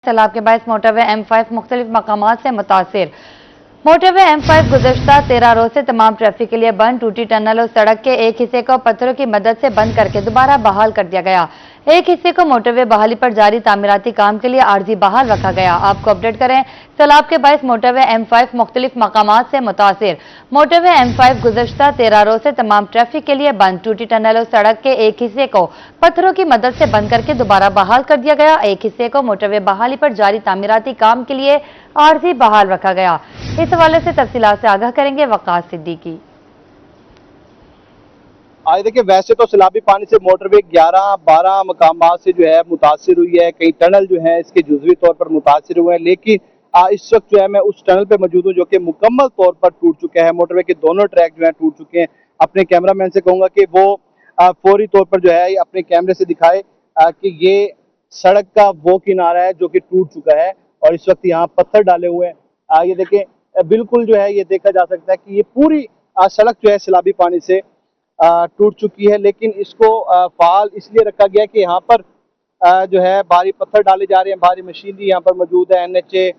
सैलाब के बायस motorway M5 मुख्तलिफ मकामात से मुतासिर। मोटरवे M5 गुज़श्ता 13 रोज से तमाम ट्रैफिक के लिए बंद। टूटी टनल और सड़क के एक हिस्से को पत्थरों की मदद से बंद करके दोबारा बहाल कर दिया गया। एक हिस्से को मोटरवे बहाली पर जारी तामीराती काम के लिए आर्जी बहाल रखा गया। आपको अपडेट करें, सैलाब के बायस मोटरवे M5 मुख्तलिफ मकामात से मुतासिर। मोटरवे M5 गुज़श्ता 13 रोज से तमाम ट्रैफिक के लिए बंद। टूटी टनल और सड़क के एक हिस्से को पत्थरों की मदद से बंद करके दोबारा बहाल कर दिया गया। एक हिस्से को मोटरवे बहाली पर जारी तामीराती काम के लिए आर्जी बहाल रखा गया। इस हवाले से तफसीलात से आगाह करेंगे वक़ास सिद्दीकी। आज देखिए, वैसे तो सैलाबी पानी से मोटरवे 11-12 मकामात से जो है मुतासिर हुई है। कई टनल जो है इसके जुज़वी तौर पर मुतासिर हुए हैं, लेकिन इस वक्त जो है मैं उस टनल पे मौजूद हूँ जो कि मुकम्मल तौर पर टूट चुका है। मोटरवे के दोनों ट्रैक जो है टूट चुके हैं। अपने कैमरामैन से कहूँगा कि वो फौरी तौर पर जो है अपने कैमरे से दिखाए कि ये सड़क का वो किनारा है जो कि टूट चुका है और इस वक्त यहाँ पत्थर डाले हुए हैं। ये देखें, बिल्कुल जो है ये देखा जा सकता है कि ये पूरी सड़क जो है सैलाबी पानी से टूट चुकी है, लेकिन इसको फाल इसलिए रखा गया कि यहाँ पर जो है भारी पत्थर डाले जा रहे हैं। भारी मशीनरी यहाँ पर मौजूद है। NHA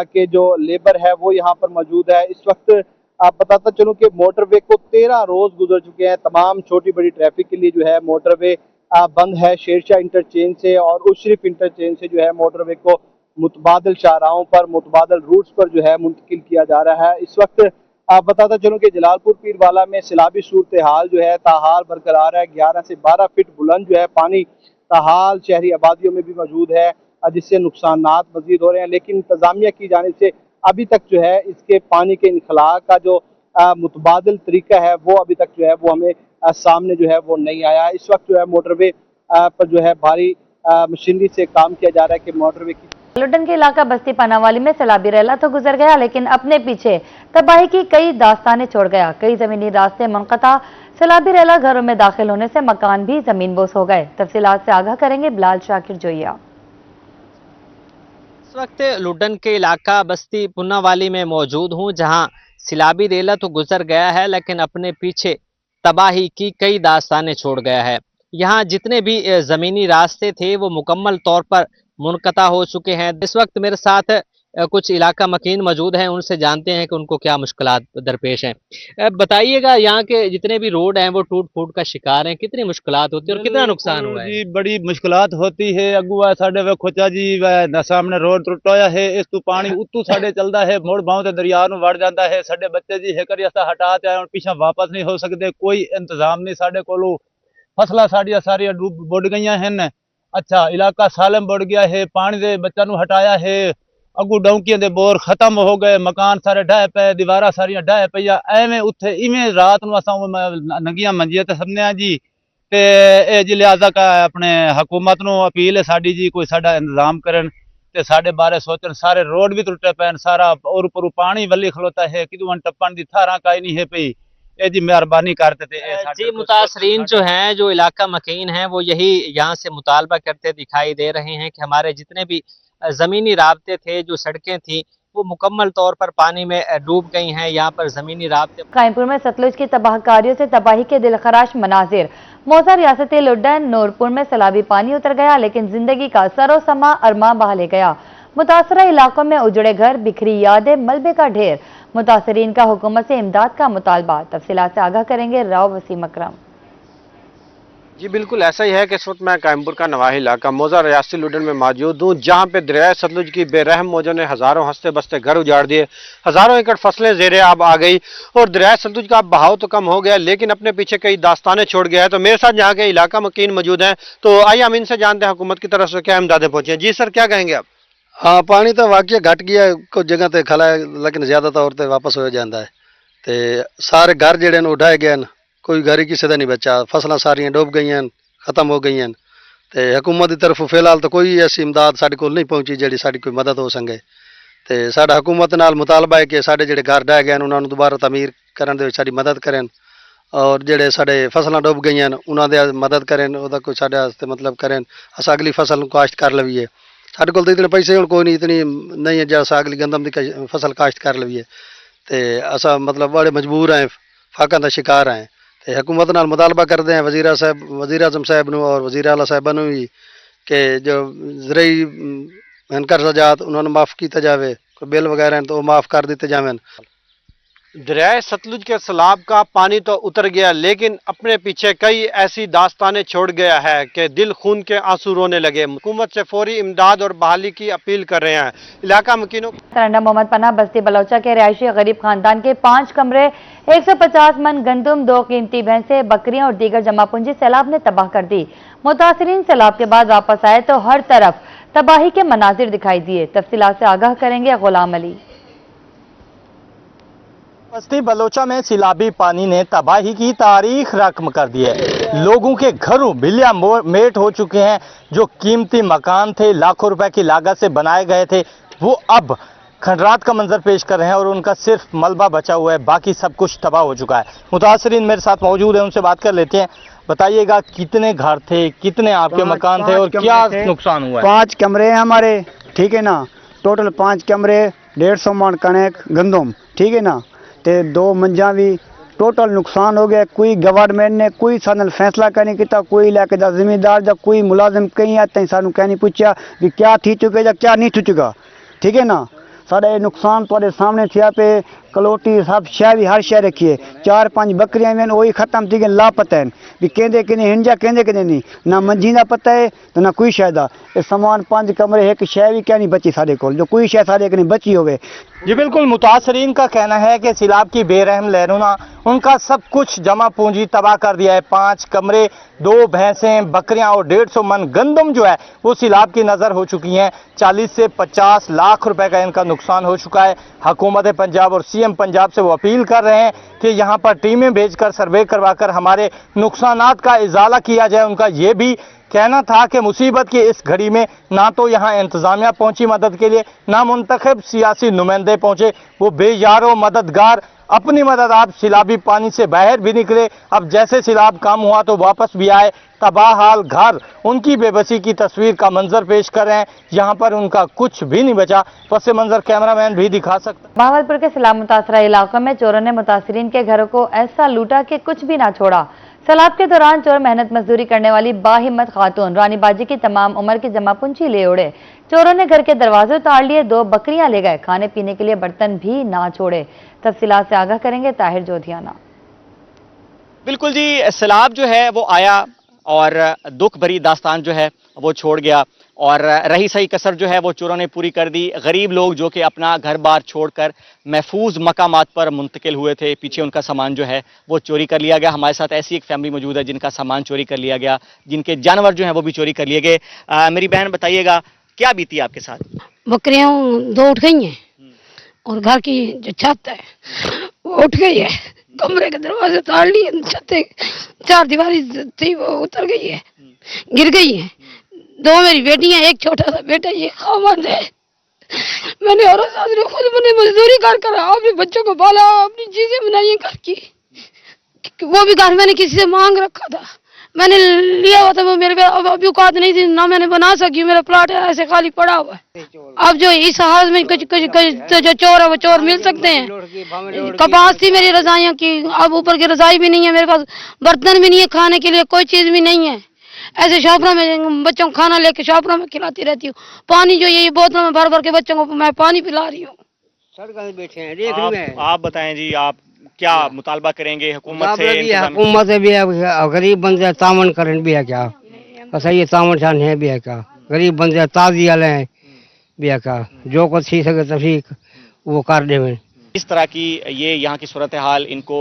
के जो लेबर है वो यहाँ पर मौजूद है। इस वक्त बताता चलूँ कि मोटरवे को 13 रोज गुजर चुके हैं। तमाम छोटी बड़ी ट्रैफिक के लिए जो है मोटरवे बंद है। शेरशाह इंटरचेंज से और उशरफ इंटरचेंज से जो है मोटरवे को मुतबादल शाहराहों पर, मुतबादल रूट्स पर जो है मुंतकिल किया जा रहा है। इस वक्त आप बताता चलूँ कि जलालपुर पीरवाला में सैलाबी सूरत हाल जो है ताहाल बरकरार है। 11 से 12 फीट बुलंद जो है पानी ताहाल शहरी आबादियों में भी मौजूद है, जिससे नुकसानात मजीद हो रहे हैं। लेकिन इंतजामिया की जानिब से अभी तक जो है इसके पानी के इनखला का जो मुतबादल तरीका है वो अभी तक जो है वो हमें सामने जो है वो नहीं आया। इस वक्त जो है मोटरवे पर जो है भारी मशीनरी से काम किया जा रहा है कि मोटरवे की लुडन के इलाका बस्ती पनावाली में सैलाबी रेला तो गुजर गया, लेकिन अपने पीछे तबाही की कई दास्तानें छोड़ गया। कई जमीनी रास्ते मुनक़ता। सैलाबी रेला घरों में दाखिल होने से मकान भी जमीन बोस हो गए। तफसीलात से आगाह करेंगे बिलाल शाकिर जोइया। इस वक्त लुडन के इलाका बस्ती पुनावाली में मौजूद हूँ, जहाँ सैलाबी रेला तो गुजर गया है लेकिन अपने पीछे तबाही की कई दास्तानें छोड़ गया है। यहाँ जितने भी ज़मीनी रास्ते थे वो मुकम्मल तौर पर मुनक़ता हो चुके हैं। इस वक्त मेरे साथ कुछ इलाका मकीन मौजूद हैं, उनसे जानते हैं कि उनको क्या मुश्किलात दरपेश हैं। बताइएगा, यहाँ के जितने भी रोड हैं वो टूट फूट का शिकार हैं, कितनी मुश्किलात होती है और कितना नुकसान हुआ है? जी बड़ी मुश्किलात होती है। अगुआ साढ़े वे खोचा जी व सामने रोड टुटोया है, इस तू पानी उतू साढ़े चलता है, मोड़ भाव ते दरिया नूं वड़ जाता है। साढ़े बच्चे जी हेकर असा हटा ते आए पीछे वापस नहीं हो सकते, कोई इंतजाम नहीं साढ़े कोलों। फसलां साड़ियां सारियां डूब बुड़ गई हैं। अच्छा इलाका सालम बुड़ गया है, पानी दे बच्चा नूं हटाया है। अगू डौंकियां दे बोर खत्म हो गए, मकान सारे ढह पे, दीवारा सारियां ढह पईया। एवें उत्थे इवें रात नूं असां नंगियां मंजियां ते सबने जी ते जी लिहाजा का अपने हुकूमत नूं अपील है साडी जी, कोई साडा इंतजाम करन ते साडे बारे सोचन। सारे रोड भी टुटे पैन, सारा और ऊपर पानी वली खलोता है, किदू टप्पन दी थारा काई नहीं है पई। जी मेहरबानी करते थे जी मुतासरीन जो हैं, जो इलाका मकीन हैं, वो यही यहाँ से मुतालबा करते दिखाई दे रहे हैं कि हमारे जितने भी ज़मीनी राब्ते थे, जो सड़कें थी, वो मुकम्मल तौर पर पानी में डूब गई हैं। यहाँ पर ज़मीनी राब्ते कायमपुर में सतलुज की तबाहकारियों से तबाही के दिलखराश मनाजिर। मौसा रियासती लुडन नूरपुर में सैलाबी पानी उतर गया, लेकिन जिंदगी का सरोसमा अरमा बहा ले गया। मुतासरा इलाकों में उजड़े घर, बिखरी यादें, मलबे का ढेर। मुतासरीन का हुकूमत से इमदाद का मुतालबा। तफसीलात से आगाह करेंगे राव वसीम अकरम। जी बिल्कुल ऐसा ही है कि इस वक्त मैं कायमपुर का नवाही इलाका मौजा रियासती लुडन में मौजूद हूँ, जहाँ पे दरिया सतलुज की बेरहम मौजों ने हज़ारों हंसते बसते घर उजाड़ दिए, हज़ारों एकड़ फसलें ज़ेरे आब आ गई और दरिया सतलुज का बहाव तो कम हो गया लेकिन अपने पीछे कई दास्तानें छोड़ गया है। तो मेरे साथ यहाँ के इलाका मकीन मौजूद हैं, तो आइए हम इनसे जानते हैं हुकूमत की तरफ से क्या इमदादें पहुँची हैं। जी सर, क्या कहेंगे आप? हाँ पानी तो वाकई घट गया, कुछ जगह ते खला है लेकिन ज्यादा तौर ते वापस हो जाता है। ते सारे घर जेड़े उठाए गए हैं, कोई घर ही किसी का नहीं बचा। फसलां सारियां डूब गई हैं, खत्म हो गई हैं। ते हुकूमत की तरफ फिलहाल तो कोई ऐसी इमदाद साढ़े कोल नहीं पहुंची जिहड़ी साडी कोई मदद हो सके। ते साडा हुकूमत नाल मुतालबा है कि साडे जिहड़े घर ढह गए हैं उन्होंने दोबारा तमीर करन दे विच साडी मदद करें और जिहड़े साडे फसलां डूब गई हैं उन्होंने मदद करें, उहदा कोई साडे वास्ते मतलब करें, अस अगली फसल काश्त कर लवीए। साढ़े कोल तो इतने पैसे हुण कोई नहीं, इतनी नहीं है जो अगली गंदम की फसल काश्त कर लवीए। तो असा मतलब बड़े मजबूर हैं, फाकां दा शिकार हैं। तो हुकूमत नाल मुतालबा करते हैं वज़ीर आज़म साहब नूं और वज़ीर आला साहबां नूं भी कि जो ज़रई میں قرضہ جات انہوں نے معاف کیتا جاوے، کوئی بل وغیرہ ہیں تو وہ معاف کر دیتے جاویں۔ دریائے ستلج کے سیلاب کا پانی تو اتر گیا لیکن اپنے پیچھے کئی ایسی داستانیں چھوڑ گیا ہے کہ دل خون کے آنسو رونے لگے۔ حکومت سے فوری امداد اور بحالی کی اپیل کر رہے ہیں علاقہ مکینوں۔ سرنڈا محمد پناہ بستی بلوچہ کے رہائشی غریب خاندان کے 5 کمرے، 150 من گندم، 2 قیمتی بھینسیں، بکریاں اور دیگر جمع پونجی سیلاب نے تباہ کر دی۔ متاثرین سیلاب کے بعد واپس آئے تو ہر طرف تباہی کے مناظر دکھائی دیے۔ تفصیلات سے آگاہ کریں گے غلام علی۔ بستی بلوچہ میں سیلابی پانی نے تباہی کی تاریخ رقم کر دی ہے۔ لوگوں کے گھروں بلیاں میٹ ہو چکے ہیں۔ جو قیمتی مکان تھے، لاکھوں روپے کی لاگت سے بنائے گئے تھے، وہ اب کھنڈرات کا منظر پیش کر رہے ہیں اور ان کا صرف ملبہ بچا ہوا ہے، باقی سب کچھ تباہ ہو چکا ہے۔ متاثرین میرے ساتھ موجود ہیں، ان سے بات کر لیتے ہیں۔ بتائیے گا کتنے گھر تھے، کتنے آپ کے مکان تھے اور کیا نقصان ہوا ہے؟ 5 کمرے ہیں ہمارے، ٹھیک ہے نا، ٹوٹل 5 کمرے، 150 من کنک گندم، ٹھیک ہے نا، تے 2 منجاں بھی ٹوٹل نقصان ہو گیا۔ کوئی گورنمنٹ نے کوئی سانل فیصلہ نہیں کیتا، کوئی علاقے دا زمیندار یا کوئی ملازم کہیں آتے سانو کہیں نہیں پوچھا کہ کیا تھی چکے یا کیا نہیں تھی چکا، ٹھیک ہے نا۔ سارے نقصان تھوڑے سامنے تھیا پہ، کلوٹی سب شے بھی ہر شے رکھی ہے۔ 4-5 بکریاں بھی وہی ختم تھی گئے، لاپتہ ہیں بھی کہندے کہ نہیں ہنجا کہندے کہ نہیں، نہ منجی دا پتہ ہے تو نہ کوئی شے دا۔ یہ سامان 5 کمرے ایک شے بھی کیا نہیں بچی سارے کول، جو کوئی شے سارے کہ نہیں بچی ہوئے۔ جی بالکل، متاثرین کا کہنا ہے کہ سیلاب کی بے رحم لہروں نے ان کا سب کچھ جمع پونجی تباہ کر دیا ہے۔ 5 کمرے، 2 بھینسیں، بکریاں اور 150 من گندم جو ہے وہ سیلاب کی نظر ہو چکی ہیں۔ 40 سے 50 لاکھ روپے کا ان کا نقصان ہو چکا ہے۔ حکومت پنجاب اور سی ایم پنجاب سے وہ اپیل کر رہے ہیں کہ یہاں پر ٹیمیں بھیج کر سروے کروا کر ہمارے نقصانات کا ازالہ کیا جائے۔ ان کا یہ بھی کہنا تھا کہ مصیبت کی اس گھڑی میں نہ تو یہاں انتظامیہ پہنچی مدد کے لیے، نہ منتخب سیاسی نمائندے پہنچے۔ وہ بے یار و مددگار اپنی مدد آپ سیلابی پانی سے باہر بھی نکلے، اب جیسے سیلاب کم ہوا تو واپس بھی آئے۔ تباہ حال گھر، ان کی بے بسی کی تصویر کا منظر پیش کر رہے ہیں۔ یہاں پر ان کا کچھ بھی نہیں بچا۔ پس منظر کیمرہ مین بھی دکھا سکتا۔ بہاولپور کے سیلاب متاثرہ علاقوں میں چوروں نے متاثرین کے گھروں کو ایسا لوٹا کہ کچھ بھی نہ چھوڑا۔ سیلاب کے دوران چور محنت مزدوری کرنے والی باہمت خاتون رانی باجی کی تمام عمر کی جمع پونجی لے اڑے۔ چوروں نے گھر کے دروازے اتار لیے، 2 بکریاں لے گئے، کھانے پینے کے لیے برتن بھی نہ چھوڑے۔ تفصیلات سے آگاہ کریں گے طاہر جودھیانہ۔ بالکل جی، سیلاب جو ہے وہ آیا اور دکھ بھری داستان جو ہے وہ چھوڑ گیا، اور رہی صحیح کسر جو ہے وہ چوروں نے پوری کر دی۔ غریب لوگ جو کہ اپنا گھر بار چھوڑ کر محفوظ مقامات پر منتقل ہوئے تھے، پیچھے ان کا سامان جو ہے وہ چوری کر لیا گیا۔ ہمارے ساتھ ایسی ایک فیملی موجود ہے جن کا سامان چوری کر لیا گیا، جن کے جانور جو ہیں وہ بھی چوری کر لیے گئے۔ میری بہن بتائیے گا کیا بیتی آپ کے ساتھ؟ بکریاں 2 اٹھ گئی ہیں اور گھر کی جو چھت ہے وہ اٹھ گئی ہے، کمرے کے دروازے توڑ لیے، چھت 4 دیواری تھی وہ اتر گئی ہے، گر گئی ہے۔ 2 میری بیٹیاں، ایک چھوٹا سا بیٹا، یہ خاوند ہے۔ میں نے اور خود میں مزدوری کر اپنے بچوں کو پالا، اپنی چیزیں بنائی گھر کی، وہ بھی گھر میں نے کسی سے مانگ رکھا تھا، میں نے لیا ہوا تھا، وہ میرے اب اوقات نہیں تھی، نہ میں نے بنا سکی، میرا پلاٹ ایسے خالی پڑا ہوا ہے۔ اب جو اس حال میں کچھ جو چور ہے وہ چور مل سکتے ہیں۔ کپاس تھی میری رضائیاں کی، اب اوپر کی رضائی بھی نہیں ہے میرے پاس، برتن بھی نہیں ہے، کھانے کے لیے کوئی چیز بھی نہیں ہے۔ ایسے شاپروں میں بچوں کو کھانا لے کے شاپروں میں کھلاتی رہتی ہوں، پانی جو یہ بوتلوں میں بھر کے بچوں کو میں پانی پلا رہی ہوں۔ آپ بتائیں جی، آپ کیا مطالبہ کریں گے حکومت سے؟ حکومت سے بھی ہے، غریب بندے تعاون کریں بھی ہے کیا، صحیح تعاون شان ہے بھی ہے کیا، غریب بندے تازی والے ہیں بھی ہے کیا، جو کچھ سی سکے تفریق وہ کر دیں۔ اس طرح کی یہ یہاں کی صورتحال ان کو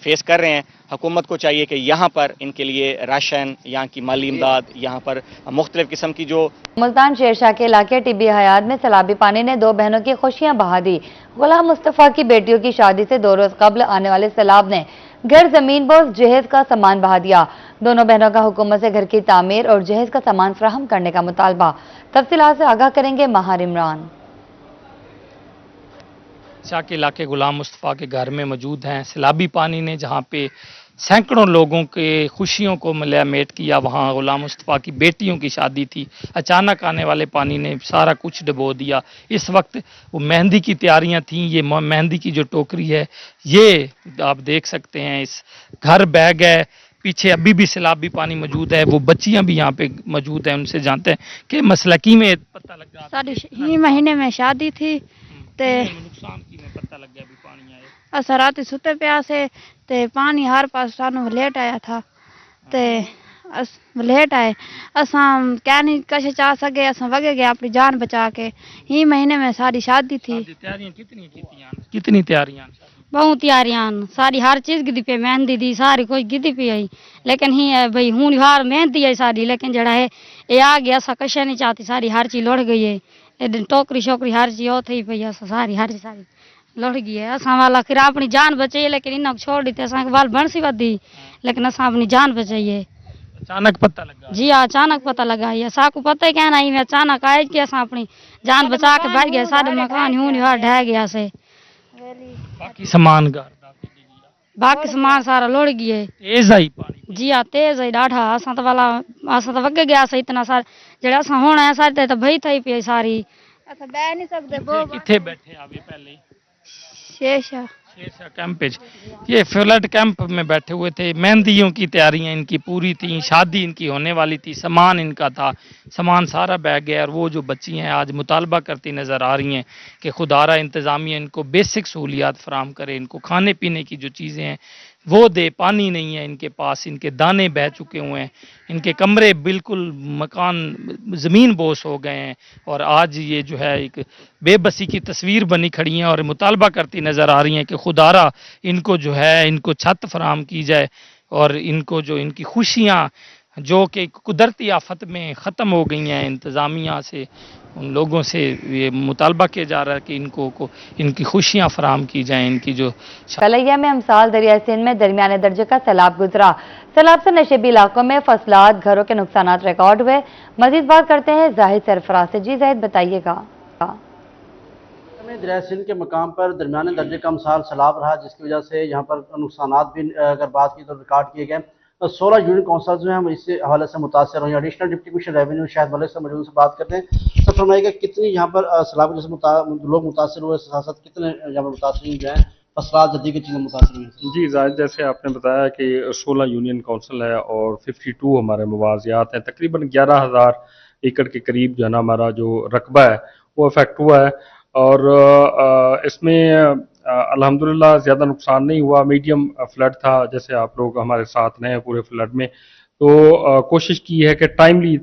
فیس کر رہے ہیں۔ حکومت کو چاہیے کہ یہاں پر ان کے لیے راشن، یہاں کی مالی امداد، یہاں پر مختلف قسم کی جو ملتان شیرشاہ کے علاقے ٹبی حیات میں سیلابی پانی نے 2 بہنوں کی خوشیاں بہا دی۔ غلام مصطفیٰ کی بیٹیوں کی شادی سے 2 روز قبل آنے والے سیلاب نے گھر، زمین بوس، جہیز کا سامان بہا دیا۔ دونوں بہنوں کا حکومت سے گھر کی تعمیر اور جہیز کا سامان فراہم کرنے کا مطالبہ۔ تفصیلات سے آگاہ کریں گے ماہر عمران۔ شاہ کے علاقے غلام مصطفیٰ کے گھر میں موجود ہیں۔ سیلابی پانی نے جہاں پہ سینکڑوں لوگوں کے خوشیوں کو ملیا میٹ کیا، وہاں غلام مصطفیٰ کی بیٹیوں کی شادی تھی۔ اچانک آنے والے پانی نے سارا کچھ ڈبو دیا۔ اس وقت وہ مہندی کی تیاریاں تھیں، یہ مہندی کی جو ٹوکری ہے یہ آپ دیکھ سکتے ہیں، اس گھر بہ گئے، पीछे अभी भी सैलाबी पानी मौजूद है, वो बच्चियां भी यहाँ पे मौजूद हैं, उनसे जानते हैं कि मसला की में पता लग रहा साढ़े ही महीने में शादी थी ते नुकसान की में पता लग गया भी पानी आए असा रात सुते पिया से ते पानी हर पास सानू लेट आया था ते लेट आए असा क्या नहीं कश चाह सके असा वगे गए अपनी जान बचा के। ही महीने में सारी शादी थी। तैयारियां कितनी तैयारियां बहुत तैयारियां सारी हर चीज गिदी पे मेहंदी दी सारी कोई गिदी पे आई लेकिन ही है भाई हूं हार मेहंदी आई सारी लेकिन जड़ा है ये आ गया असा कशा नहीं चाहती सारी हर चीज लुढ़ गई है टोकरी शोकरी हर चीज ओ थी पई असा सारी हर चीज सारी लुढ़ गई है। असा वाला फिर अपनी जान बचाई लेकिन इन्हों छोड़ दी असा वाल बन सी वधी लेकिन असा अपनी जान बचाई है। अचानक पता लगा जी हाँ अचानक पता लगा ये साकू पता ही कहना ही मैं अचानक आए कि असा अपनी जान बचा के बैठ गए सारे मकान हूं हार ढह गया से बाकी सामान बाकी सामान सारा लुढ़ गया तेज आई पानी जी हाँ तेज है डाढ़ा असा तो वाला असा तो वगे गया से इतना सारा जड़ा असा होना है सारे तो भई थई पई सारी असा बह नहीं सकते किथे बैठे आवे पहले शेषा कैंप ये फ्लड कैंप में बैठे हुए थे। मेहंदियों की तैयारियां इनकी पूरी थी, शादी इनकी होने वाली थी, सामान इनका था, सामान सारा बह गया। और वो जो बच्ची हैं आज मुतालबा करती नज़र आ रही हैं कि खुदारा इंतज़ामिया इनको बेसिक सहूलियात फराम करे, इनको खाने पीने की जो चीज़ें हैं वो दे। पानी नहीं है इनके पास, इनके दाने बह चुके हुए हैं, इनके कमरे बिल्कुल मकान ज़मीन बोस हो गए हैं। और आज ये जो है एक बेबसी की तस्वीर बनी खड़ी हैं और मुतालबा करती नज़र आ रही हैं कि खुदारा इनको जो है इनको छत फराम की जाए और इनको जो इनकी खुशियाँ जो कि कुदरती आफत में ख़त्म हो गई हैं इंतज़ामिया से उन लोगों से ये मुतालबा किया जा रहा है कि इनकी खुशियाँ फराम की जाएं। इनकी जो कलैया में हमसाल दरिया सिंध में दरमियाने दर्जे का सैलाब गुजरा। सैलाब से नशेबी इलाकों में फसलात घरों के नुकसान रिकॉर्ड हुए। मजीद बात करते हैं जाहिद सरफराज से। जी जाहिद बताइएगा। दरिया सिंध के मकाम पर दरमियाने दर्जे का हमसाल सैलाब रहा जिसकी वजह से यहाँ पर नुकसानात भी अगर बात की तो रिकॉर्ड किए गए। 16 यूनियन काउंसिल जो है हम इससे हवाले से मुतासर हुए। एडिशनल डिप्टी कमिश्नर रेवेन्यू शायद मलिक से मौजूद से बात करते हैं। सब फरमाइएगा कितनी यहाँ पर सैलाब की वजह से लोग मुतासर हुए, साथ साथ कितने यहाँ पर मुतासरीन जो हैं फसलात जदी की चीज़ें मुतासर हुई। जी जाहिद जैसे आपने बताया कि 16 यूनियन काउंसिल है और 52 हमारे मुवाज़ियात हैं, तकरीबन 11,000 एकड़ के करीब जो है ना हमारा जो रकबा है वो अफेक्ट हुआ है। और इसमें अल्हम्दुलिल्लाह ज़्यादा नुकसान नहीं हुआ, मीडियम फ्लड था। जैसे आप लोग हमारे साथ रहे हैं पूरे फ्लड में, तो कोशिश की है कि टाइमली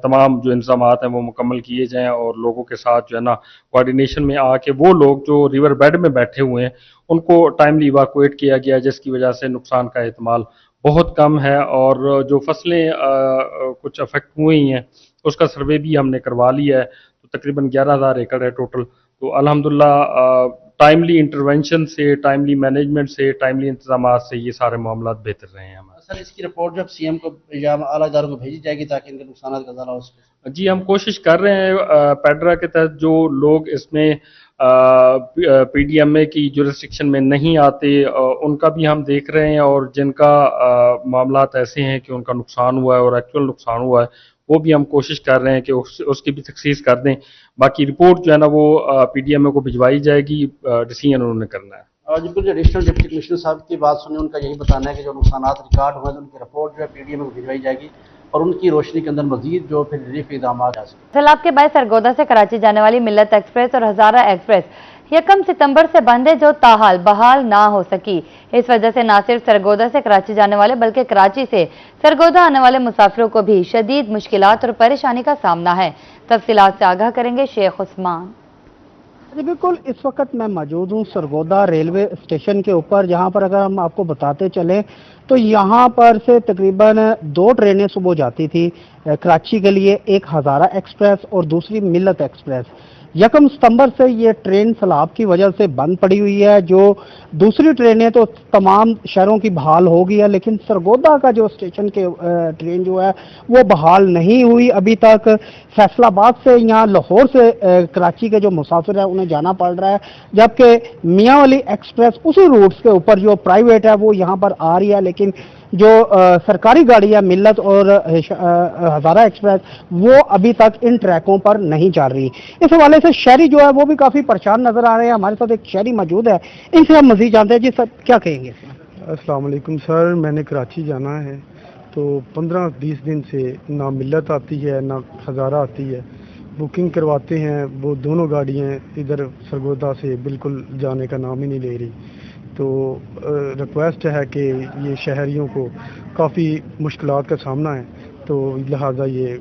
तमाम जो इंतज़ामात हैं वो मुकम्मल किए जाएं और लोगों के साथ जो है ना कोऑर्डिनेशन में आके वो लोग जो रिवर बेड में बैठे हुए हैं उनको टाइमली इवाकुएट किया गया, जिसकी वजह से नुकसान का एहतमाल बहुत कम है। और जो फसलें कुछ अफेक्ट हुई हैं उसका सर्वे भी हमने करवा लिया है, तो तकरीबन 11,000 एकड़ है टोटल। तो अल्हम्दुलिल्लाह टाइमली इंटरवेंशन से, टाइमली मैनेजमेंट से, टाइमली इंतजामात से ये सारे मामला बेहतर रहे हैं हमारे। सर इसकी रिपोर्ट जब सीएम को या आला इदारों को भेजी जाएगी ताकि इनके नुकसान का ज़्यादा हो सके। जी हम कोशिश कर रहे हैं। पैड्रा के तहत जो लोग इसमें पीडीएमए की जुरिस्डिक्शन में नहीं आते उनका भी हम देख रहे हैं, और जिनका मामलात ऐसे हैं कि उनका नुकसान हुआ है और एक्चुअल नुकसान हुआ है वो भी हम कोशिश कर रहे हैं कि उसकी भी तखसीस कर दें। बाकी रिपोर्ट जो है ना वो पीडीएमए को भिजवाई जाएगी, डिसीजन उन्होंने करना है। और बिल्कुल एडिशनल डिप्टी कमिश्नर साहब की बात सुनी, उनका यही बताना है कि जो नुकसानात रिकॉर्ड हुए हैं उनकी रिपोर्ट जो है पीडीएमए को भिजवाई जाएगी और उनकी रोशनी के अंदर मजीद जो फिर रिलीफ इक़दाम आ सके। सैलाब के बाद सरगोदा से कराची जाने वाली मिल्लत एक्सप्रेस और हजारा एक्सप्रेस 1 सितंबर से बंद है, जो ताहाल बहाल ना हो सकी। इस वजह से न सिर्फ सरगोदा से कराची जाने वाले बल्कि कराची से सरगोदा आने वाले मुसाफिरों को भी शदीद मुश्किलात और परेशानी का सामना है। तफसीलात से आगाह करेंगे शेख उस्मान। बिल्कुल इस वक्त मैं मौजूद हूँ सरगोदा रेलवे स्टेशन के ऊपर, जहाँ पर अगर हम आपको बताते चलें तो यहाँ पर से तकरीबन 2 ट्रेनें सुबह जाती थी कराची के लिए, एक हज़ारा एक्सप्रेस और दूसरी मिल्लत एक्सप्रेस। 1 सितंबर से ये ट्रेन सैलाब की वजह से बंद पड़ी हुई है। जो दूसरी ट्रेनें तो तमाम शहरों की बहाल हो गई है, लेकिन सरगोदा का जो स्टेशन के ट्रेन जो है वो बहाल नहीं हुई अभी तक। फैसलाबाद से यहाँ लाहौर से कराची के जो मुसाफिर हैं उन्हें जाना पड़ रहा है, जबकि मियाँ वाली एक्सप्रेस उसी रूट्स के ऊपर जो प्राइवेट है वो यहाँ पर आ रही है, लेकिन जो सरकारी गाड़ी है मिल्लत और हज़ारा एक्सप्रेस वो अभी तक इन ट्रैकों पर नहीं चल रही। इस हवाले से शहरी जो है वो भी काफ़ी परेशान नजर आ रहे हैं। हमारे साथ एक शहरी मौजूद है, इनसे हम मजीद जानते हैं। जी सर क्या कहेंगे? अस्सलाम वालेकुम सर, मैंने कराची जाना है तो 15-20 दिन से ना मिल्लत आती है ना हज़ारा आती है। बुकिंग करवाते हैं, वो दोनों गाड़ियाँ इधर सरगोदा से बिल्कुल जाने का नाम ही नहीं ले रही। तो रिक्वेस्ट है कि ये शहरियों को काफ़ी मुश्किलात का सामना है, तो लिहाजा ये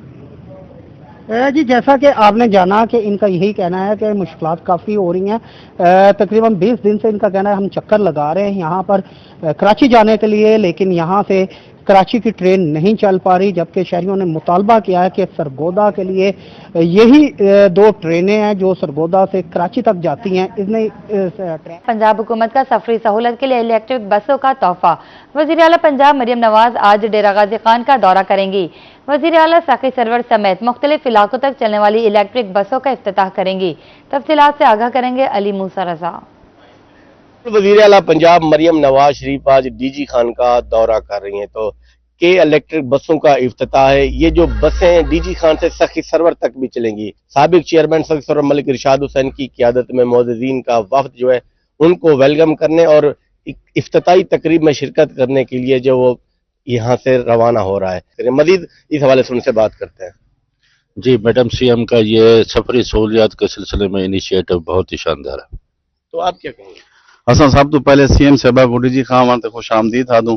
जी जैसा कि आपने जाना कि इनका यही कहना है कि मुश्किलात काफ़ी हो रही हैं। तकरीबन 20 दिन से इनका कहना है हम चक्कर लगा रहे हैं यहाँ पर कराची जाने के लिए, लेकिन यहाँ से कराची की ट्रेन नहीं चल पा रही, जबकि शहरियों ने मुतालबा किया है कि सरगोदा के लिए यही 2 ट्रेनें हैं जो सरगोदा से कराची तक जाती हैं। इसमें पंजाब हुकूमत का सफरी सहूलत के लिए इलेक्ट्रिक बसों का तोहफा। वज़ीर आला पंजाब मरियम नवाज आज डेरा गाजी खान का दौरा करेंगी। वज़ीर आला साकी सरवर समेत मुख्तलिफ इलाकों तक चलने वाली इलेक्ट्रिक बसों का इफ्तिताह करेंगी। तफसीलात से आगाह करेंगे अली मूसा रजा। वज़ीर आला पंजाब मरियम नवाज शरीफ आज डीजी खान का दौरा कर रही हैं, तो के इलेक्ट्रिक बसों का इफ्तिताह है। ये जो बसें डीजी खान से सखी सरवर तक भी चलेंगी। साबिक चेयरमैन सखी सरवर मलिक इरशाद हुसैन की क़ियादत में मोअज़्ज़िज़ीन का वफ़द जो है उनको वेलकम करने और इफ्तिताही तकरीब में शिरकत करने के लिए जो वो यहाँ से रवाना हो रहा है। मजीद इस हवाले से उनसे बात करते हैं। जी मैडम, सीएम का ये सफरी सहूलियात के सिलसिले में इनिशिएटिव बहुत ही शानदार है। तो आप क्या कहेंगे? असा सब तो पहले सीएम साहबा को डीजी खान वास्ते खुश आमदीद आदूं।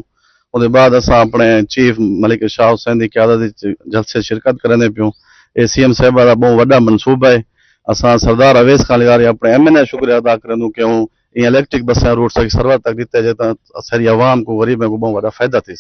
उसके बाद असा अपने चीफ मलिक इरशाद हुसैन की क़यादत जलसे शिरकत करने पियो। ये सीएम साहबा का बहुत बड़ा मनसूबा है। असा सरदार अवैस खान लगारे अपने एमएनए शुक्रिया अदा करूँ कि ये इलेक्ट्रिक बसें रूट सकी सरवर तक दिते जाए तो सारी आवाम को गरीबों को बहुत बड़ा फायदा थी।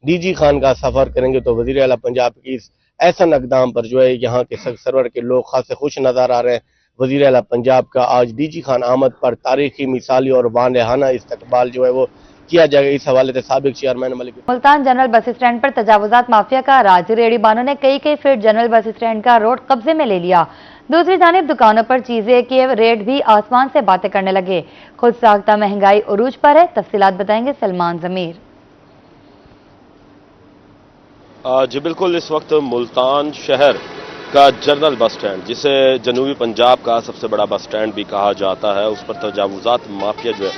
डीजी खान का सफर करेंगे तो वज़ीर आला पंजाब की इस ऐसा इक़दाम पर जो है यहाँ के सरवर के लोग खासे खुश नजर आ रहे हैं। वज़ीर आला पंजाब का आज डीजी खान आमद पर तारीखी मिसाली और वानहाना इस्तकबाल जो है वो किया जाएगा। इस हवाले से साबिक chairman Malik Multan general bus stand पर तजावुजात माफिया का राज। रेहड़ी बानों ने कई फीट जनरल बस स्टैंड का रोड कब्जे में ले लिया। दूसरी जानिब दुकानों पर चीजें के रेट भी आसमान से बातें करने लगे। खुद साख्ता महंगाई उरूज पर है। तफसीलात बताएंगे सलमान जमीर। जी बिल्कुल, इस वक्त मुल्तान शहर का जनरल बस स्टैंड, जिसे जनूबी पंजाब का सबसे बड़ा बस स्टैंड भी कहा जाता है, उस पर तजावुजात माफिया जो है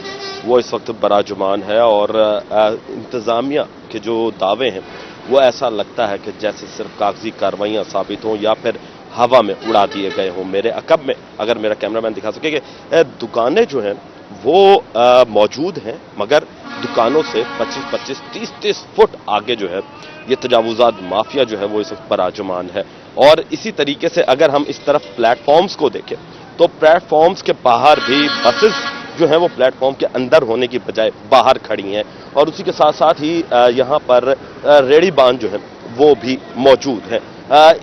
वो इस वक्त बराजुमान है। और इंतज़ामिया के जो दावे हैं वो ऐसा लगता है कि जैसे सिर्फ कागजी कार्रवाइयाँ साबित हों या फिर हवा में उड़ा दिए गए हों। मेरे अकब में अगर मेरा कैमरामैन दिखा सके कि दुकानें जो हैं वो मौजूद हैं, मगर दुकानों से 25-25, 30-30 फुट आगे जो है ये तजावुजात माफिया जो है वो इस वक्त बराजुमान है। और इसी तरीके से अगर हम इस तरफ प्लेटफॉर्म्स को देखें तो प्लेटफॉर्म्स के बाहर भी बसेस जो है वो प्लेटफॉर्म के अंदर होने की बजाय बाहर खड़ी हैं। और उसी के साथ साथ ही यहाँ पर रेहड़ी बान जो है वो भी मौजूद है।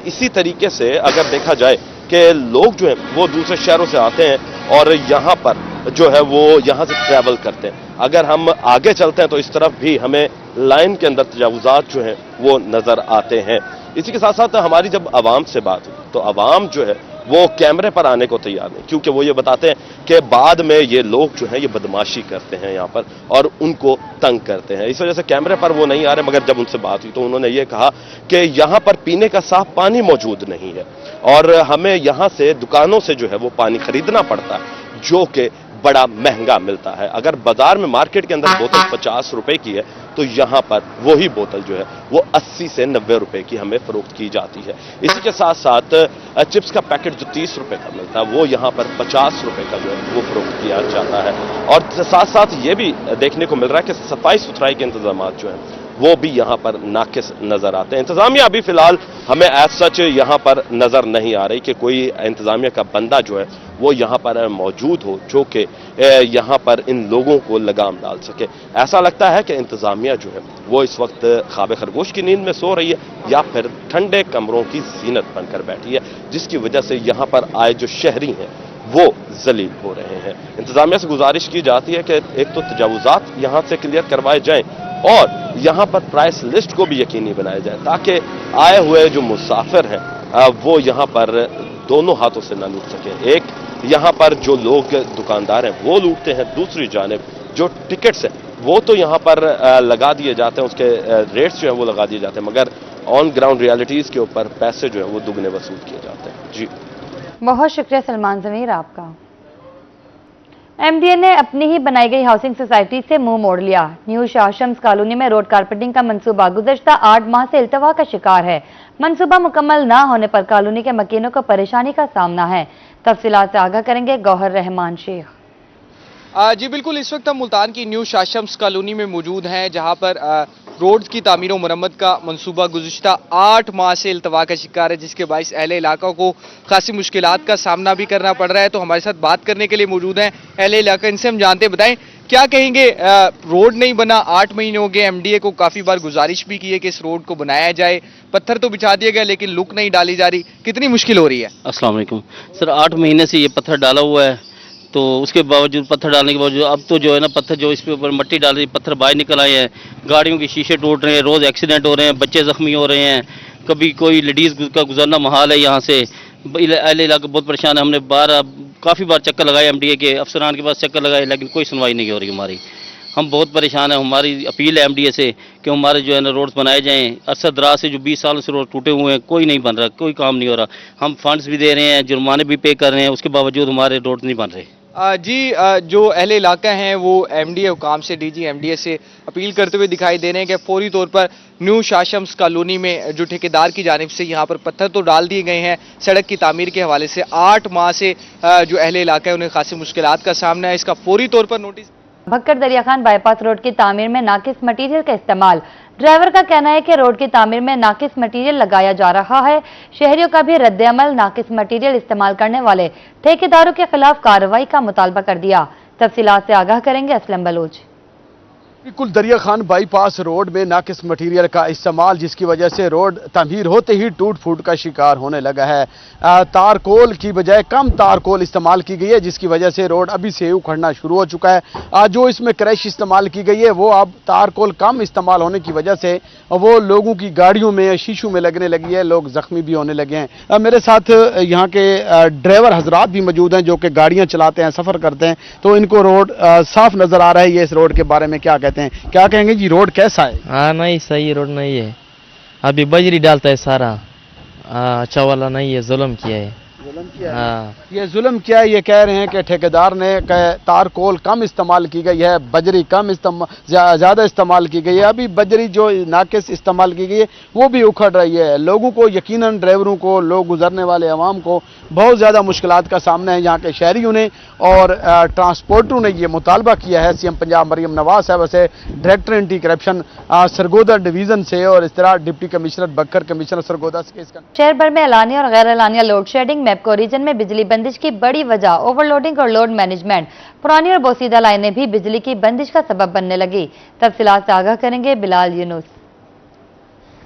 इसी तरीके से अगर देखा जाए कि लोग जो है वो दूसरे शहरों से आते हैं और यहाँ पर जो है वो यहाँ से ट्रैवल करते हैं। अगर हम आगे चलते हैं तो इस तरफ भी हमें लाइन के अंदर तजावुजात जो हैं वो नजर आते हैं। इसी के साथ साथ हमारी जब आवाम से बात हुई तो आवाम जो है वो कैमरे पर आने को तैयार नहीं, क्योंकि वो ये बताते हैं कि बाद में ये लोग जो हैं ये बदमाशी करते हैं यहाँ पर और उनको तंग करते हैं। इस वजह से कैमरे पर वो नहीं आ रहे। मगर जब उनसे बात हुई तो उन्होंने ये कहा कि यहाँ पर पीने का साफ पानी मौजूद नहीं है और हमें यहाँ से दुकानों से जो है वो पानी खरीदना पड़ता है, जो कि बड़ा महंगा मिलता है। अगर बाजार में मार्केट के अंदर बोतल 50 रुपए की है तो यहाँ पर वही बोतल जो है वो 80 से 90 रुपए की हमें फरोख्त की जाती है। इसी के साथ साथ चिप्स का पैकेट जो 30 रुपए का मिलता है वो यहाँ पर 50 रुपए का जो है वो फरोख्त किया जाता है। और साथ साथ ये भी देखने को मिल रहा है कि सफाई सुथराई के इंतजाम जो हैं वो भी यहाँ पर नाकिस नजर आते हैं। इंतजामिया अभी फिलहाल हमें एज सच यहाँ पर नजर नहीं आ रही कि कोई इंतजामिया का बंदा जो है वो यहाँ पर मौजूद हो जो कि यहाँ पर इन लोगों को लगाम डाल सके। ऐसा लगता है कि इंतजामिया जो है वो इस वक्त ख्वाब खरगोश की नींद में सो रही है या फिर ठंडे कमरों की जीनत बनकर बैठी है, जिसकी वजह से यहाँ पर आए जो शहरी हैं वो जलील हो रहे हैं। इंतजामिया से गुजारिश की जाती है कि एक तो तजावुजात यहाँ से क्लियर करवाए जाएं और यहाँ पर प्राइस लिस्ट को भी यकीनी बनाया जाए ताकि आए हुए जो मुसाफिर हैं वो यहाँ पर दोनों हाथों से ना लूट सके। एक यहाँ पर जो लोग दुकानदार हैं वो लूटते हैं, दूसरी जानिब जो टिकट्स हैं वो तो यहाँ पर लगा दिए जाते हैं, उसके रेट्स जो हैं वो लगा दिए जाते हैं, मगर ऑन ग्राउंड रियलिटीज़ के ऊपर पैसे जो हैं वो दुगने वसूल किए जाते हैं। जी बहुत शुक्रिया सलमान जमीर आपका। एमडीए ने अपनी ही बनाई गई हाउसिंग सोसाइटी से मुंह मोड़ लिया। न्यू शाशम्स कॉलोनी में रोड कारपेटिंग का मंसूबा गुज़श्ता 8 माह से इल्तवा का शिकार है। मंसूबा मुकम्मल न होने पर कॉलोनी के मकीनों को परेशानी का सामना है। तफसीलात से आगाह करेंगे गौहर रहमान शेख। जी बिल्कुल, इस वक्त हम मुल्तान की न्यू शाशम्स कॉलोनी में मौजूद हैं, जहां पर रोड्स की तामीर और मरम्मत का मंसूबा गुज़श्ता 8 माह से इल्तवा का शिकार है, जिसके बाइस अहले इलाका को खासी मुश्किलात का सामना भी करना पड़ रहा है। तो हमारे साथ बात करने के लिए मौजूद हैं अहले इलाका, इनसे हम जानते हैं। बताएं क्या कहेंगे, रोड नहीं बना, 8 महीने हो गए, एमडीए को काफ़ी बार गुजारिश भी की है कि इस रोड को बनाया जाए, पत्थर तो बिछा दिया गया लेकिन लुक नहीं डाली जा रही, कितनी मुश्किल हो रही है? अस्सलाम वालेकुम सर, 8 महीने से ये पत्थर डाला हुआ है, तो उसके बावजूद पत्थर डालने के बावजूद अब तो जो है ना पत्थर जो इस पे ऊपर मट्टी डाल रही, पत्थर बाहर निकल आए हैं, गाड़ियों के शीशे टूट रहे हैं, रोज़ एक्सीडेंट हो रहे हैं, बच्चे जख्मी हो रहे हैं, कभी कोई लेडीज़ का गुजरना महाल है। यहाँ से अहले इलाका बहुत परेशान है। हमने काफ़ी बार चक्कर लगाए, एमडीए के अफसरान के पास चक्कर लगाए, लेकिन कोई सुनवाई नहीं हो रही हमारी। हम बहुत परेशान हैं। हमारी अपील है एमडीए से कि हमारे जो है ना रोड्स बनाए जाएं। अरसा दराज से जो 20 साल से रोड टूटे हुए हैं, कोई नहीं बन रहा, कोई काम नहीं हो रहा। हम फंड्स भी दे रहे हैं, जुर्माने भी पे कर रहे हैं, उसके बावजूद हमारे रोड नहीं बन रहे। जो अहले इलाका हैं वो एमडीए हुकाम से, डीजी एमडीए से अपील करते हुए दिखाई दे रहे हैं कि फौरी तौर पर न्यू शाशम्स कॉलोनी में जो ठेकेदार की जानिब से यहाँ पर पत्थर तो डाल दिए गए हैं, सड़क की तामीर के हवाले से 8 माह से जो अहले इलाका है उन्हें खासी मुश्किलात का सामना है। इसका फौरी तौर पर नोटिस। भक्कर दरिया खान बाईपास रोड की तामीर में नाकिस मटीरियल का इस्तेमाल। ड्राइवर का कहना है कि रोड की तामीर में नाकिस मटीरियल लगाया जा रहा है। शहरियों का भी रद्द-ए-अमल नाकिस मटीरियल इस्तेमाल करने वाले ठेकेदारों के खिलाफ कार्रवाई का मुतालबा कर दिया। तफसीलात से आगाह करेंगे असलम बलोच। बिल्कुल, दरिया खान बाईपास रोड में नाकिस मटीरियल का इस्तेमाल, जिसकी वजह से रोड तामीर होते ही टूट फूट का शिकार होने लगा है। तारकोल की बजाय कम तारकोल इस्तेमाल की गई है, जिसकी वजह से रोड अभी से उखड़ना शुरू हो चुका है। जो इसमें क्रैश इस्तेमाल की गई है वो अब तारकोल कम इस्तेमाल होने की वजह से वो लोगों की गाड़ियों में, शीशों में लगने लगी है, लोग जख्मी भी होने लगे हैं। मेरे साथ यहाँ के ड्राइवर हजरात भी मौजूद हैं जो कि गाड़ियाँ चलाते हैं, सफ़र करते हैं, तो इनको रोड साफ नज़र आ रहा है। ये इस रोड के बारे में क्या कहते हैं, क्या कहेंगे जी? रोड कैसा है? हाँ नहीं, सही रोड नहीं है, अभी बजरी डालता है सारा, अच्छा वाला नहीं है, जुल्म किया है। हाँ, ये जुल्म किया है। ये कह रहे हैं कि ठेकेदार ने तारकोल कम इस्तेमाल की गई है, बजरी कम ज़्यादा इस्तेमाल की गई है। अभी बजरी जो नाकिस इस्तेमाल की गई है वो भी उखड़ रही है। लोगों को, यकीनन ड्राइवरों को, लोग गुजरने वाले अवाम को बहुत ज़्यादा मुश्किलात का सामना है। यहाँ के शहरियों ने और ट्रांसपोर्टरों ने ये मुतालबा किया है सीएम पंजाब मरियम नवाज साहब से, director anti corruption Sargodha division से और इस तरह deputy commissioner Bakkar, commissioner Sargodha से। शहर भर में एलानिया और गैर एलानिया लोड शेडिंग। मैपको रीजन में बिजली बंदिश की बड़ी वजह ओवरलोडिंग और लोड मैनेजमेंट। पुरानी और बोसीदा लाइनें भी बिजली की बंदिश का सबब बनने लगी। तफसीलात से आगाह करेंगे बिलाल यूनुस।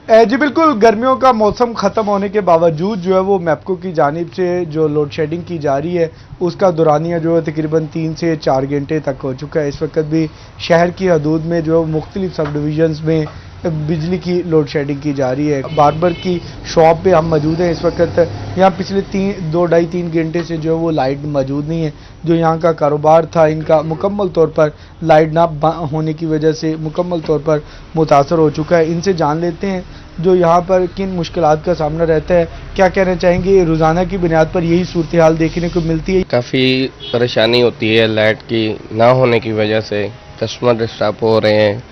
जी बिल्कुल, गर्मियों का मौसम ख़त्म होने के बावजूद जो है वो मैपको की जानिब से जो लोड शेडिंग की जा रही है उसका दौरानिया जो है तकरीबन 3 से 4 घंटे तक हो चुका है। इस वक्त भी शहर की हदूद में जो मुख्तलिफ सब डिवीजन्स में बिजली की लोड शेडिंग की जा रही है। बार्बर की शॉप पे हम मौजूद हैं इस वक्त। यहाँ पिछले 2-2.5-3 घंटे से जो है वो लाइट मौजूद नहीं है। जो यहाँ का कारोबार था इनका मुकम्मल तौर पर लाइट ना होने की वजह से मुकम्मल तौर पर मुतासर हो चुका है। इनसे जान लेते हैं जो यहाँ पर किन मुश्किलात का सामना रहता है, क्या कहना चाहेंगे। रोज़ाना की बुनियाद पर यही सूरत हाल देखने को मिलती है। काफ़ी परेशानी होती है लाइट की ना होने की वजह से, कस्टमर डिस्टर्ब हो रहे हैं,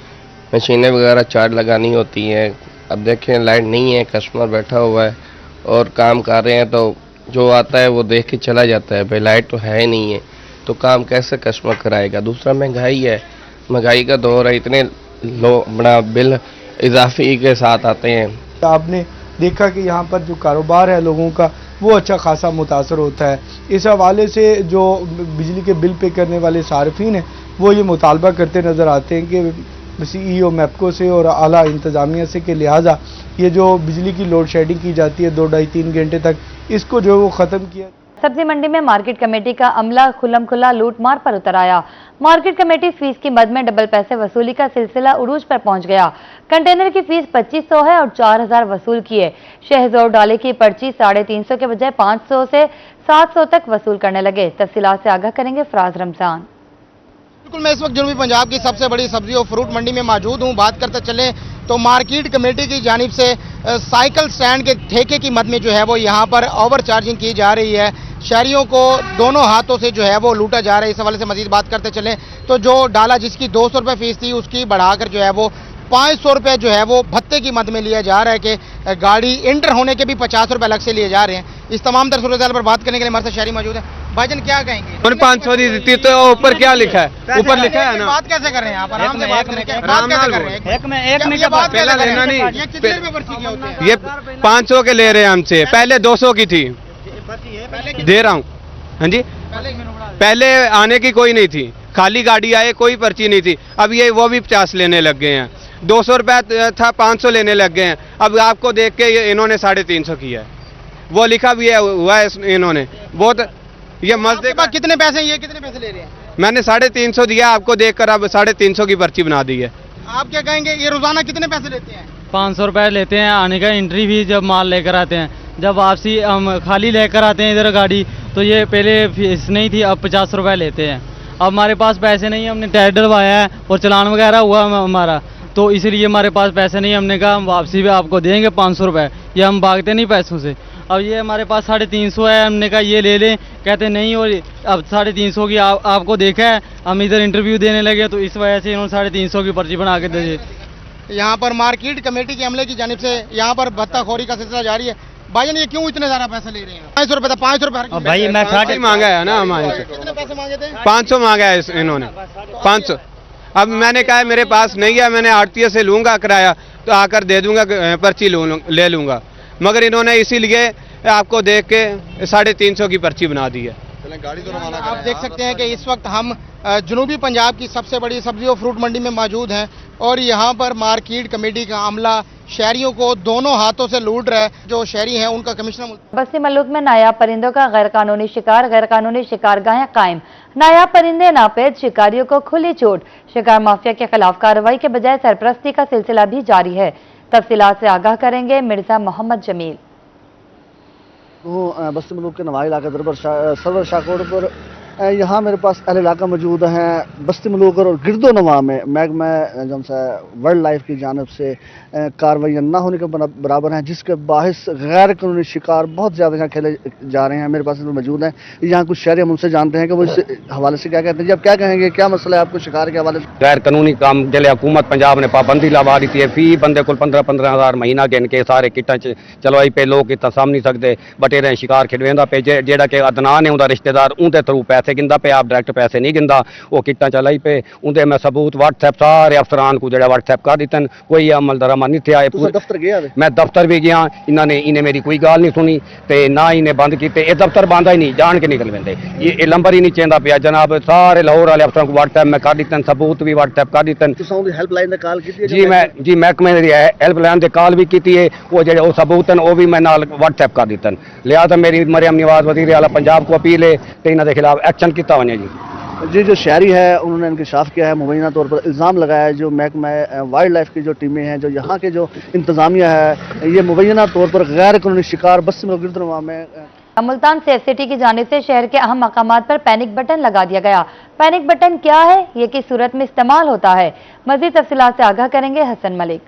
मशीनें वगैरह चार्ज लगानी होती हैं। अब देखें लाइट नहीं है, कस्टमर बैठा हुआ है और काम कर रहे हैं, तो जो आता है वो देख के चला जाता है, भाई लाइट तो है ही नहीं है, तो काम कैसे कस्टमर कराएगा। दूसरा महंगाई है, महंगाई का दौर है, इतने बड़ा बिल इजाफी के साथ आते हैं। आपने देखा कि यहाँ पर जो कारोबार है लोगों का वो अच्छा खासा मुतासर होता है। इस हवाले से जो बिजली के बिल पे करने वाले सार्फिन हैं वो ये मुतालबा करते नज़र आते हैं कि CEO मैपको से और आला इंतज़ामिया से के लिहाजा ये जो बिजली की लोड शेडिंग की जाती है 2-2.5-3 घंटे तक, इसको जो है वो ख़त्म किया। सब्जी मंडी में मार्केट कमेटी का अमला खुलम खुला लूटमार पर उतर आया। मार्केट कमेटी फीस की मद में डबल पैसे वसूली का सिलसिला उरूज पर पहुंच गया। कंटेनर की फीस 2500 है और 4000 वसूल किए। शहजोर डाले की पर्ची 350 के बजाय 500 से 700 तक वसूल करने लगे। तफसीलात से आगाह करेंगे फराज रमजान। बिल्कुल, मैं इस वक्त जनूबी पंजाब की सबसे बड़ी सब्जी और फ्रूट मंडी में मौजूद हूँ। बात करते चले तो मार्केट कमेटी की जानिब से साइकिल स्टैंड के ठेके की मद में जो है वो यहाँ पर ओवर चार्जिंग की जा रही है। शहरियों को दोनों हाथों से जो है वो लूटा जा रहा है। इस हवाले से मजीद बात करते चलें तो जो डाला जिसकी 200 रुपये फीस थी उसकी बढ़ाकर जो है वो 500 रुपये जो है वो भत्ते की मद में लिया जा रहा है कि गाड़ी इंटर होने के भी 50 रुपये अलग से लिए जा रहे हैं। इस तमाम तर सूरत पर बात करने के लिए हमारे साथ शहरी मौजूद है। भाईजान क्या कहेंगे? 500 दी थी तो ऊपर क्या लिखा है? ऊपर लिखा है ना। बात कैसे कर रहे हैं आप? आराम से बात करें। बात कैसे कर रहे हैं? एक में बात पहला लेना नहीं, ये कितने रुपये पर्ची की होती है? ये 500 के ले रहे हैं हमसे, पहले 200 की थी, दे रहा हूँ। हाँ जी, पहले आने की कोई नहीं थी, खाली गाड़ी आए कोई पर्ची नहीं थी। अब ये वो भी 50 लेने लग गए हैं, 200 रुपया था 500 लेने लग गए हैं। अब आपको देख के इन्होंने 350 किया है, वो लिखा भी है हुआ है इन्होंने। बहुत ये मस्ते आपके पास कितने पैसे हैं? ये कितने पैसे ले रहे हैं? मैंने 350 दिया, आपको देखकर अब 350 की पर्ची बना दी है। आप क्या कहेंगे? ये रोजाना कितने पैसे लेते हैं? 500 रुपये लेते हैं आने का, एंट्री भी जब माल लेकर आते हैं। जब वापसी हम खाली लेकर आते हैं इधर गाड़ी, तो ये पहले फीस नहीं थी, अब 50 रुपये लेते हैं। अब हमारे पास पैसे नहीं, हमने टायर डलवाया है और चलान वगैरह हुआ हमारा, तो इसलिए हमारे पास पैसे नहीं। हमने कहा हम वापसी भी आपको देंगे 500 रुपये, ये हम भागते नहीं पैसों से। अब ये हमारे पास 350 है, हमने कहा ये ले लें, कहते नहीं। और अब 350 की आपको देखा है, हम इधर इंटरव्यू देने लगे तो इस वजह से इन्होंने 350 की पर्ची बना के दे दी। यहाँ पर मार्केट कमेटी के अमले की जानिब से यहाँ पर भत्ताखोरी का सिलसिला जारी है। भाईजान ये क्यों इतने ज्यादा पैसे ले रहे हैं? 500 रुपये था, 500 रुपये भाई मैं 60 मांगा है ना हमारे से। कितने पैसे मांगे थे? 500 मांगा है इन्होंने, 500। अब मैंने कहा मेरे पास नहीं है, मैंने आरटीओ से लूंगा किराया तो आकर दे दूंगा, पर्ची ले लूंगा। मगर इन्होंने इसीलिए आपको देख के 350 की पर्ची बना दी है। आप देख सकते हैं कि इस वक्त हम जनूबी पंजाब की सबसे बड़ी सब्जी और फ्रूट मंडी में मौजूद हैं और यहाँ पर मार्केट कमेटी का अमला शहरियों को दोनों हाथों से लूट रहा है। जो शहरी हैं उनका कमिश्नर बस्ती मलूक में नायाब परिंदों का गैर कानूनी शिकारगाहें कायम। नायाब परिंदे नापेद शिकारियों को खुली छूट। शिकार माफिया के खिलाफ कार्रवाई के बजाय सरपरस्ती का सिलसिला भी जारी है। तफसीलात से आगाह करेंगे मिर्जा मोहम्मद जमील। बस्ती मलूक के नवाई इलाका दरबार सरवर शाहकोट पर यहाँ मेरे पास अहल इलाका मौजूद हैं। बस्ती मलूक और गिरदो नवा में महकमा जो वाइल्ड लाइफ की जानब से कार्रवाई न होने के बराबर हैं, जिसके बाहिस गैर कानूनी शिकार बहुत ज़्यादा यहाँ खेले जा रहे हैं। मेरे पास मौजूद हैं यहाँ कुछ शहरी, हम उनसे जानते हैं कि वो इस हवाले से क्या कहते हैं। जी आप क्या कहेंगे, क्या मसला है आपको शिकार के हवाले से? गैर कानूनी काम के लिए हुकूमत पंजाब ने पाबंदी लगा दी थी। फी बंदे को 15-15 हज़ार महीना गिन के सारे किट्टा चलवाई पे लोग इतना साम नहीं सकते, बटेरे शिकार खिडवेंदा पे जेड़ा कि अदनान है उनका रिश्तेदार उनके थ्रू पैसे गिंदा पे, आप डायरेक्ट पैसे नहीं गिंदा, वो किट्टा चलाई पे उनके मैं सबूत व्हाट्सएप सारे अफसरान को जरा व्हाट्सएप कर दितन। कोई अमल दरामद नहीं थे आए। दफ्तर गया मैं दफ्तर भी गया, इन्हें मेरी कोई गाल नहीं सुनी ते ना इन्हें बंद किए। ये दफ्तर बंद ही नहीं, जान के निकल पेंदे, ये लंबर ही नहीं चाहता पिया जनाब। सारे लाहौर वाले अफसरों को व्हाट्सएप में कर दितन, सबूत भी व्हाट्सएप कर दितन। हेल्पलाइन कॉल की जी महकमे हेल्पलाइन से कॉल भी की है, वो जो सबूत हैं वो भी मैं नाल व्हाट्सएप कर दितन। लिहाजा मेरी मरियम नवाज वज़ीर आला पंजाब को अपील है तो इन्होंने खिलाफ एक्शन किया वने जी। जी जो शहरी है उन्होंने इंकशाफ किया है, मुबैना तौर पर इल्ज़ाम लगाया है जो महकमा वाइल्ड लाइफ की जो टीमें हैं, जो यहाँ के जो इंतज़ामिया है, ये मुबैना तौर पर गैर कानूनी शिकार बस्ती मलूक गिरदनवा में। मुल्तान सेफ सिटी की जानिब से शहर के अहम मकामात पर पैनिक बटन लगा दिया गया। पैनिक बटन क्या है, ये किस सूरत में इस्तेमाल होता है, मज़ीद तफसीलात से आगाह करेंगे हसन मलिक।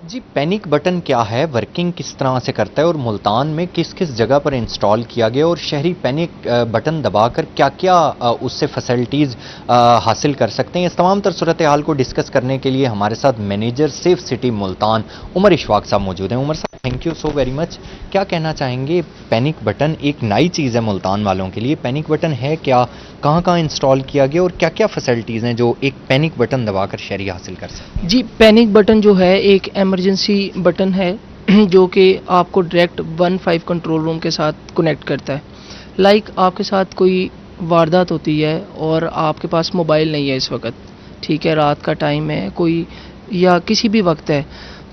जी पैनिक बटन क्या है, वर्किंग किस तरह से करता है और मुल्तान में किस किस जगह पर इंस्टॉल किया गया और शहरी पैनिक बटन दबाकर क्या क्या उससे फैसिलिटीज़ हासिल कर सकते हैं, इस तमाम तर सूरत हाल को डिस्कस करने के लिए हमारे साथ manager safe city Multan Umar Ishfaq साहब मौजूद हैं। उमर साहब thank you so very much. क्या कहना चाहेंगे, पैनिक बटन एक नई चीज़ है मुल्तान वालों के लिए, पैनिक बटन है क्या, कहाँ कहाँ इंस्टॉल किया गया और क्या क्या फैसिलिटीज़ हैं जो एक पैनिक बटन दबाकर शहरी हासिल कर सकते हैं? जी पैनिक बटन जो है एक इमरजेंसी बटन है जो कि आपको डायरेक्ट 15 कंट्रोल रूम के साथ कनेक्ट करता है। लाइक आपके साथ कोई वारदात होती है और आपके पास मोबाइल नहीं है इस वक्त, ठीक है, रात का टाइम है कोई या किसी भी वक्त है,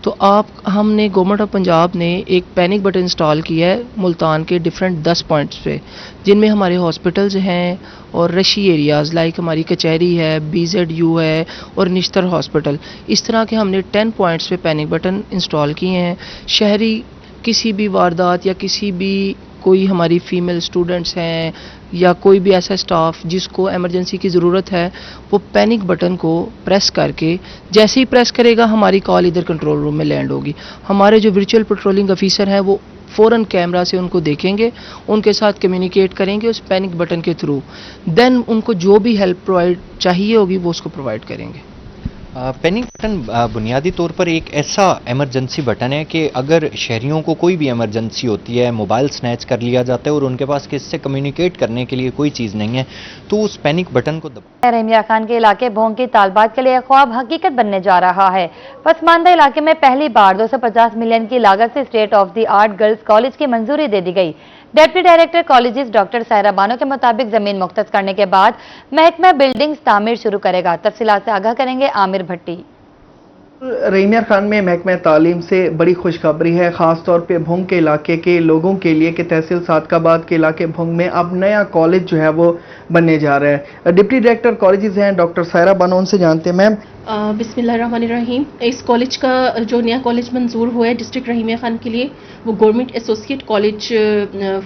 तो हमने गवर्नमेंट ऑफ पंजाब ने एक पैनिक बटन इंस्टॉल किया है मुल्तान के डिफरेंट 10 पॉइंट्स पे, जिनमें हमारे हॉस्पिटल्स हैं और रशी एरियाज़ लाइक हमारी कचहरी है, BZU है और निश्तर हॉस्पिटल, इस तरह के हमने 10 पॉइंट्स पे पैनिक बटन इंस्टॉल किए हैं। शहरी किसी भी वारदात या किसी भी कोई हमारी फ़ीमेल स्टूडेंट्स हैं या कोई भी ऐसा स्टाफ जिसको एमरजेंसी की ज़रूरत है, वो पैनिक बटन को प्रेस करके जैसे ही प्रेस करेगा हमारी कॉल इधर कंट्रोल रूम में लैंड होगी। हमारे जो वर्चुअल पेट्रोलिंग ऑफिसर हैं वो फ़ौरन कैमरा से उनको देखेंगे, उनके साथ कम्युनिकेट करेंगे उस पैनिक बटन के थ्रू, देन उनको जो भी हेल्प प्रोवाइड चाहिए होगी वो उसको प्रोवाइड करेंगे। पैनिक बटन बुनियादी तौर पर एक ऐसा इमरजेंसी बटन है कि अगर शहरियों को कोई भी इमरजेंसी होती है, मोबाइल स्नैच कर लिया जाता है और उनके पास किसी से कम्युनिकेट करने के लिए कोई चीज़ नहीं है, तो उस पैनिक बटन को रहीमिया खान के इलाके भोंग की तालबात के लिए ख्वाब हकीकत बनने जा रहा है। पसमानदा इलाके में पहली बार 250 मिलियन की लागत से state of the art girls college की मंजूरी दे दी गई। Deputy director colleges doctor Saira Bano के मुताबिक जमीन मुख्तस करने के बाद महकमा बिल्डिंग्स तामीर शुरू करेगा। तफसीलात से आगाह करेंगे आमिर भट्टी। रहीमिया खान में महकमा तालीम से बड़ी खुशखबरी है, ख़ास तौर पे भोंग के इलाके के लोगों के लिए कि तहसील सादकाबाद के इलाके भोंग में अब नया कॉलेज जो है वो बनने जा रहा है। डिप्टी डायरेक्टर कॉलेजेस हैं डॉक्टर सायरा बानो, उनसे जानते हैं। मैम, बिस्मिल्लाहिर्रहमानिर्रहीम। इस कॉलेज का जो नया कॉलेज मंजूर हुआ है डिस्ट्रिक्ट रहीमिया खान के लिए, वो government associate college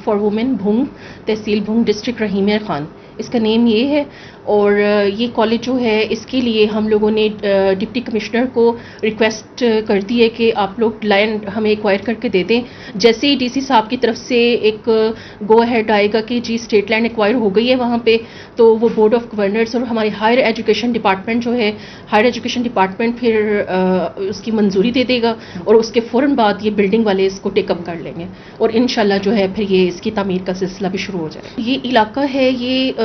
for women Bhong, tehsil Bhong, district Rahimyar Khan, इसका नेम ये है। और ये कॉलेज जो है इसके लिए हम लोगों ने डिप्टी कमिश्नर को रिक्वेस्ट कर दी है कि आप लोग लैंड हमें एक्वायर करके दे दें। जैसे ही डीसी साहब की तरफ से एक गो अहेड आएगा कि जी स्टेट लैंड एक्वायर हो गई है वहाँ पे, तो वो बोर्ड ऑफ गवर्नर्स और हमारे हायर एजुकेशन डिपार्टमेंट जो है, हायर एजुकेशन डिपार्टमेंट फिर उसकी मंजूरी दे देगा और उसके फ़ौरन बाद ये बिल्डिंग वाले इसको टेकअप कर लेंगे और इंशाल्लाह जो है फिर ये इसकी तामीर का सिलसिला भी शुरू हो जाएगा। ये इलाका है, ये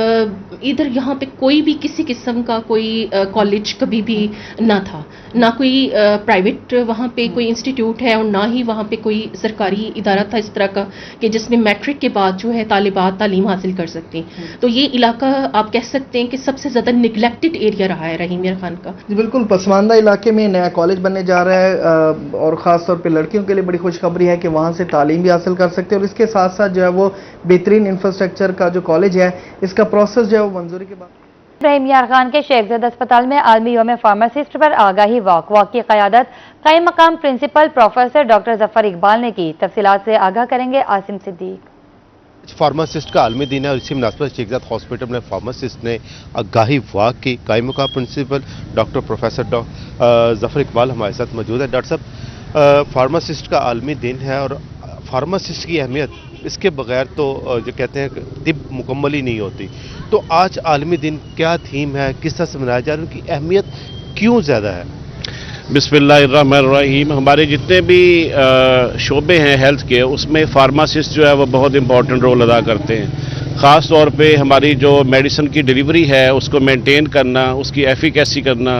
इधर यहाँ पे कोई भी किसी किस्म का कोई कॉलेज कभी भी ना था, ना कोई प्राइवेट वहाँ पे कोई इंस्टीट्यूट है और ना ही वहाँ पे कोई सरकारी इदारा था इस तरह का कि जिसमें मैट्रिक के बाद जो है तालिबात तालीम हासिल कर सकती। तो ये इलाका आप कह सकते हैं कि सबसे ज़्यादा निगलेक्टेड एरिया रहा है रहीमिया खान का। जी बिल्कुल, पसमानदा इलाके में नया कॉलेज बनने जा रहा है और ख़ास तौर पे लड़कियों के लिए बड़ी खुशखबरी है कि वहाँ से तालीम भी हासिल कर सकते हैं और इसके साथ साथ जो है वो बेहतरीन इंफ्रास्ट्रक्चर का जो कॉलेज है इसका प्रोसेस जो है वो मंजूरी के बाद। रहीमिया खान के शेखजाद अस्पताल में आलमी योम फार्मासिस्ट पर आगाही वॉक की क़यादत कायम मकाम principal professor doctor Zafar Iqbal ने की। तफसीलात से आगाह करेंगे आसिम सिद्दीक। फार्मासिस्ट का आलमी दिन है और इसी मुनासबत शेखजाद हॉस्पिटल में फार्मासिस्ट ने आगाही वॉक की। कायम मकाम principal doctor professor Zafar Iqbal हमारे साथ मौजूद है। डॉक्टर साहब, फार्मासिस्ट का आलमी दिन है और फार्मासिस्ट की अहमियत, इसके बगैर तो जो कहते हैं तिब मुकम्मल ही नहीं होती, तो आज आलमी दिन क्या थीम है, किस तरह से मनाया जा रहा है, उनकी अहमियत क्यों ज़्यादा है? बिस्मिल्लाहिर्रहमानिर्रहीम। हमारे जितने भी शोबे हैं हेल्थ के, उसमें फार्मासिस्ट जो है वो बहुत इंपॉर्टेंट रोल अदा करते हैं। ख़ास तौर पे हमारी जो मेडिसिन की डिलीवरी है उसको मेंटेन करना, उसकी एफिकेसी करना,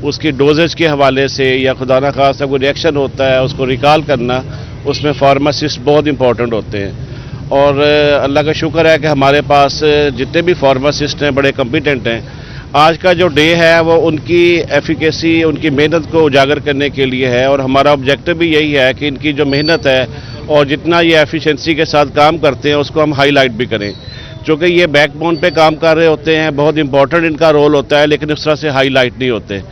उसकी डोजेज के हवाले से या खुदा ना खास्ता कोई रिएक्शन होता है उसको रिकॉल करना, उसमें फार्मासिस्ट बहुत इंपॉर्टेंट होते हैं। और अल्लाह का शुक्र है कि हमारे पास जितने भी फार्मासिस्ट हैं बड़े कम्पिटेंट हैं। आज का जो डे है वो उनकी एफिकेसी, उनकी मेहनत को उजागर करने के लिए है और हमारा ऑब्जेक्टिव भी यही है कि इनकी जो मेहनत है और जितना ये एफिशिएंसी के साथ काम करते हैं उसको हम हाईलाइट भी करें, चूँकि ये बैकबोन पे काम कर रहे होते हैं, बहुत इंपॉर्टेंट इनका रोल होता है, लेकिन उस तरह से हाईलाइट नहीं होते।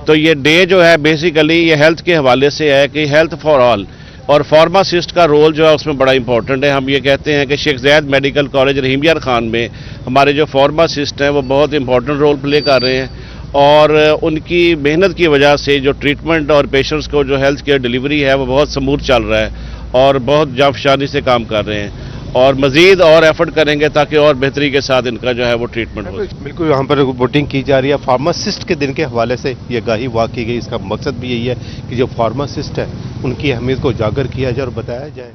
तो ये डे जो है बेसिकली ये हेल्थ के हवाले से है कि हेल्थ फॉर ऑल, और फार्मासिस्ट का रोल जो है उसमें बड़ा इंपॉर्टेंट है। हम ये कहते हैं कि शेख ज़ैद मेडिकल कॉलेज रहीमिया खान में हमारे जो फार्मासिस्ट हैं वो बहुत इंपॉर्टेंट रोल प्ले कर रहे हैं और उनकी मेहनत की वजह से जो ट्रीटमेंट और पेशेंट्स को जो हेल्थ केयर डिलीवरी है वो बहुत स्मूथ चल रहा है और बहुत जाफशानी से काम कर रहे हैं और मज़ीद और एफर्ट करेंगे ताकि और बेहतरी के साथ इनका जो है वो ट्रीटमेंट हो। बिल्कुल, यहाँ पर वोटिंग की जा रही है। फार्मासिस्ट के दिन के हवाले से ये आगाही वॉक की गई। इसका मकसद भी यही है कि जो फार्मासिस्ट है उनकी अहमियत को उजागर किया जाए और बताया जाए।